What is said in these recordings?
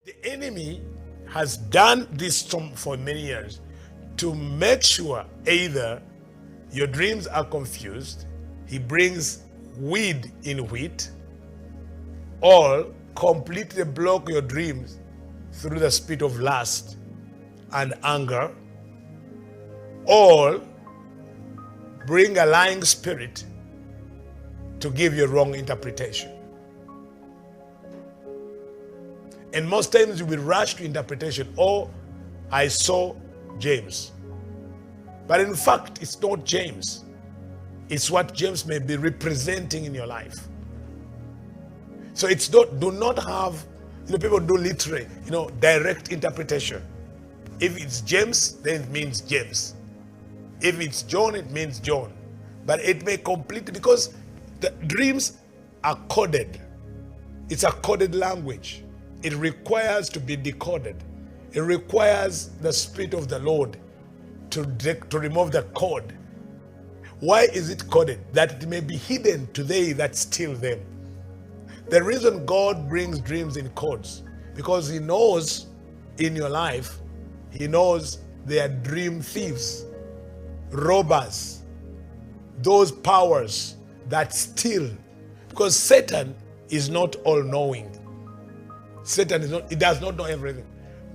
The enemy has done this for many years to make sure either your dreams are confused, he brings weed in wheat, or completely block your dreams through the spirit of lust and anger, or bring a lying spirit to give you a wrong interpretation. And most times you will rush to interpretation, oh, I saw James. But in fact, it's not James. It's what James may be representing in your life. So it's not, do not have, people do literally, direct interpretation. If it's James, then it means James. If it's John, it means John. But it may completely, because the dreams are coded. It's a coded language. It requires to be decoded. It requires the Spirit of the Lord to remove the code. Why is it coded? That it may be hidden to they that steal them. The reason God brings dreams in codes, because he knows in your life, he knows they are dream thieves, robbers, those powers that steal. Because Satan is not all-knowing. Satan is not, he does not know everything.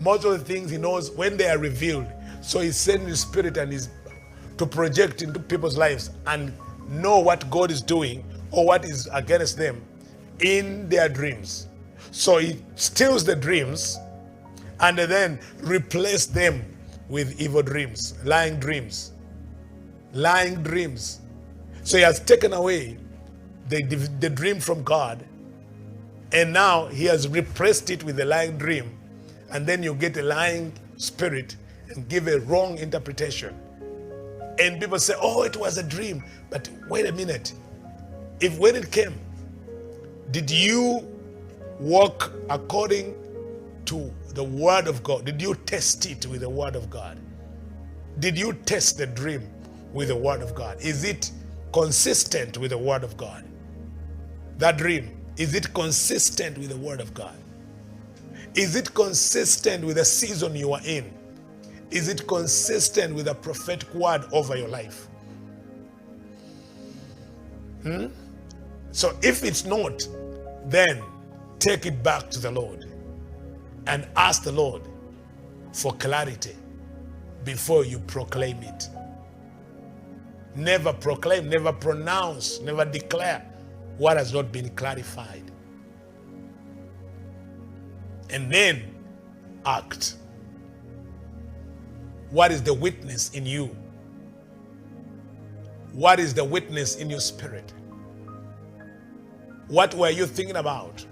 Most of the things he knows when they are revealed. So he sends his spirit and his to project into people's lives and know what God is doing or what is against them in their dreams. So he steals the dreams and then replace them with evil dreams, lying dreams. Lying dreams. So he has taken away the dream from God, and now he has replaced it with a lying dream, and then you get a lying spirit and give a wrong interpretation. And people say, oh, it was a dream. But wait a minute. If when it came, did you walk according to the word of God? Did you test it with the word of God? Did you test the dream with the word of God? Is it consistent with the word of God? That dream, is it consistent with the word of God? Is it consistent with the season you are in? Is it consistent with a prophetic word over your life? So if it's not, then take it back to the Lord and ask the Lord for clarity before you proclaim it. Never proclaim, never pronounce, never declare what has not been clarified. And then act. What is the witness in you? What is the witness in your spirit? What were you thinking about?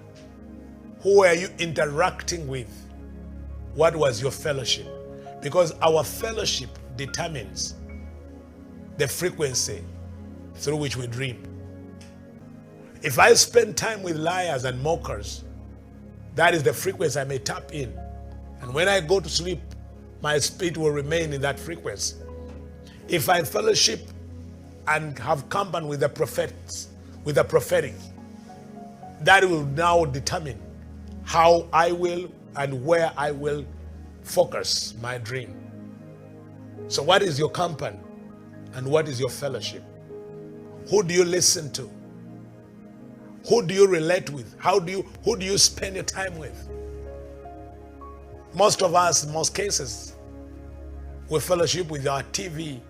Who were you interacting with? What was your fellowship? Because our fellowship determines the frequency through which we dream. If I spend time with liars and mockers, that is the frequency I may tap in. And when I go to sleep, my spirit will remain in that frequency. If I fellowship and have company with the prophets, with the prophetic, that will now determine how I will and where I will focus my dream. So what is your company and what is your fellowship? Who do you listen to? Who do you relate with? Who do you spend your time with? Most of us, in most cases, we fellowship with our TV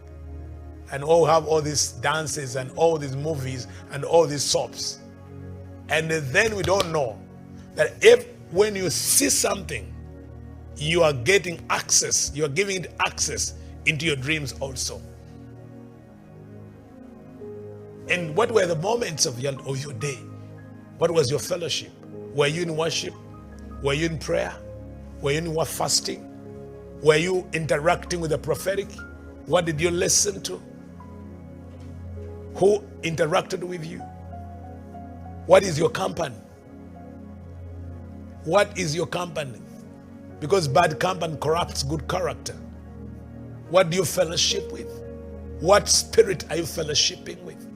and all have all these dances and all these movies and all these soaps. And then we don't know that if when you see something, you are getting access, you are giving it access into your dreams also. And what were the moments of your day? What was your fellowship? Were you in worship? Were you in prayer? Were you in fasting? Were you interacting with the prophetic? What did you listen to? Who interacted with you? What is your company? What is your company? Because bad company corrupts good character. What do you fellowship with? What spirit are you fellowshipping with?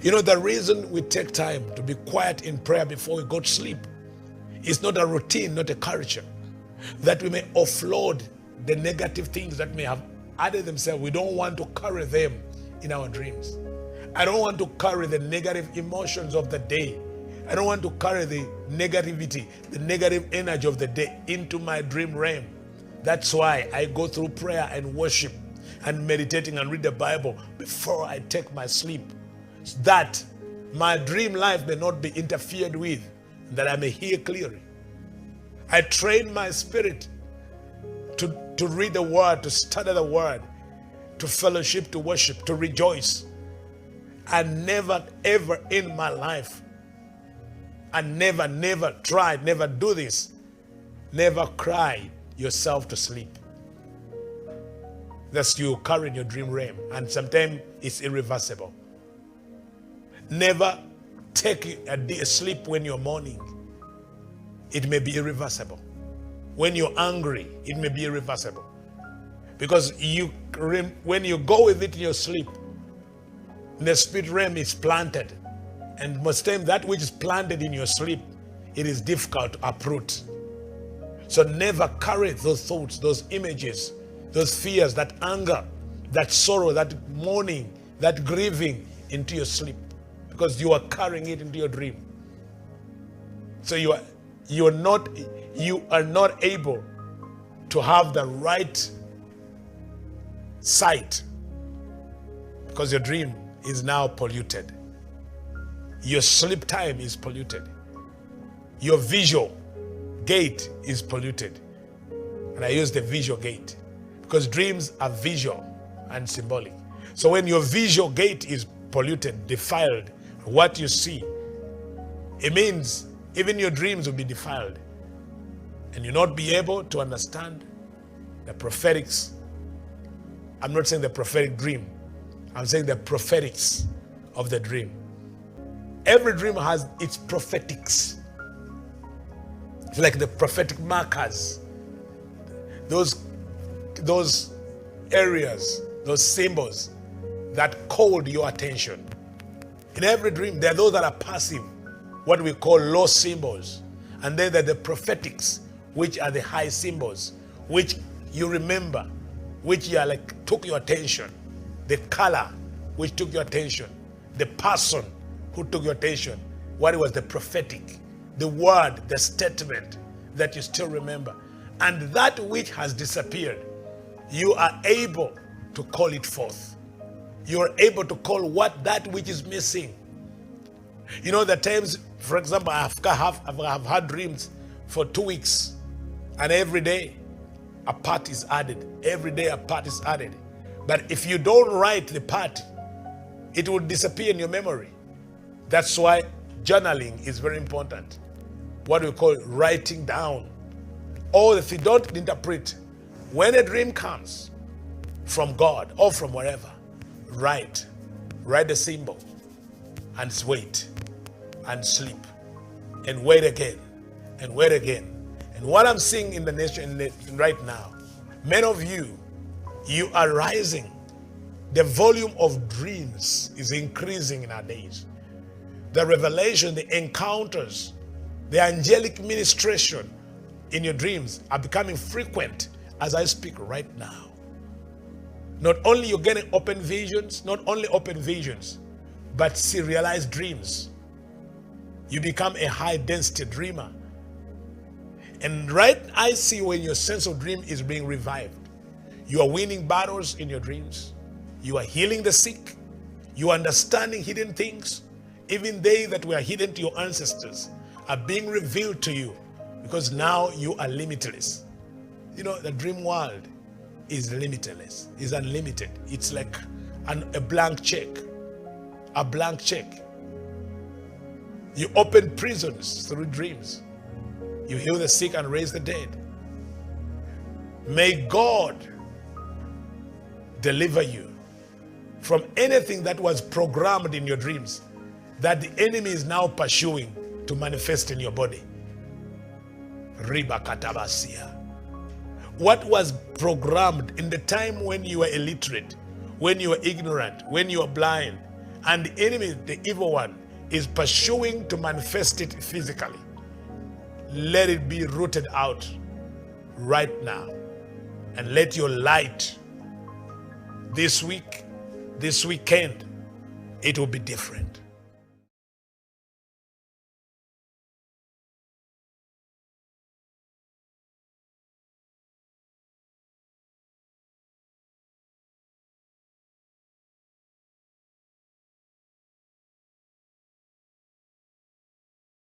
You know, the reason we take time to be quiet in prayer before we go to sleep It's not a routine, not a culture. That we may offload the negative things that may have added themselves. We don't want to carry them in our dreams. I don't want to carry the negative emotions of the day. I don't want to carry the negativity, the negative energy of the day into my dream realm. That's why I go through prayer and worship and meditating and read the Bible before I take my sleep, so that my dream life may not be interfered with, that I may hear clearly. I train my spirit to read the word, to study the word, to fellowship, to worship, to rejoice. And never ever in my life, and never tried, never do this, never cry yourself to sleep. That's you carrying your dream realm, and sometimes it's irreversible. Never take a sleep when you're mourning. It may be irreversible. When you're angry, it may be irreversible. Because when you go with it in your sleep, the spirit realm is planted. And most times that which is planted in your sleep, it is difficult to uproot. So never carry those thoughts, those images, those fears, that anger, that sorrow, that mourning, that grieving into your sleep, because you are carrying it into your dream. So you are not able to have the right sight, because your dream is now polluted. Your sleep time is polluted. Your visual gate is polluted. And I use the visual gate because dreams are visual and symbolic. So when your visual gate is polluted, defiled, what you see, it means even your dreams will be defiled. And you'll not be able to understand the prophetics. I'm not saying the prophetic dream. I'm saying the prophetics of the dream. Every dream has its prophetics. It's like the prophetic markers. Those areas, those symbols that called your attention. In every dream, there are those that are passive, what we call low symbols. And then there are the prophetics, which are the high symbols, which you remember, which you are like took your attention. The color which took your attention. The person who took your attention. What was the prophetic? The word, the statement that you still remember. And that which has disappeared, you are able to call it forth. You are able to call that which is missing. You know, the times, for example, I've had dreams for 2 weeks, and every day a part is added. Every day a part is added. But if you don't write the part, it will disappear in your memory. That's why journaling is very important. What we call writing down. Or if you don't interpret, when a dream comes from God or from wherever, write the symbol and wait and sleep and wait again and wait again. And what I'm seeing in the nation right now, many of you are rising. The volume of dreams is increasing in our days. The revelation, the encounters, the angelic ministration in your dreams are becoming frequent as I speak right now. Not only you're getting open visions, but serialized dreams. You become a high density dreamer. And I see when your sense of dream is being revived. You are winning battles in your dreams. You are healing the sick. You are understanding hidden things. Even they that were hidden to your ancestors are being revealed to you, because now you are limitless. You know, the dream world is limitless, is unlimited. It's like a blank check. A blank check. You open prisons through dreams. You heal the sick and raise the dead. May God deliver you from anything that was programmed in your dreams that the enemy is now pursuing to manifest in your body. Ribakatabasia. What was programmed in the time when you were illiterate, when you were ignorant, when you were blind, and the enemy, the evil one, is pursuing to manifest it physically. let it be rooted out right now. And let your light this week, this weekend, it will be different.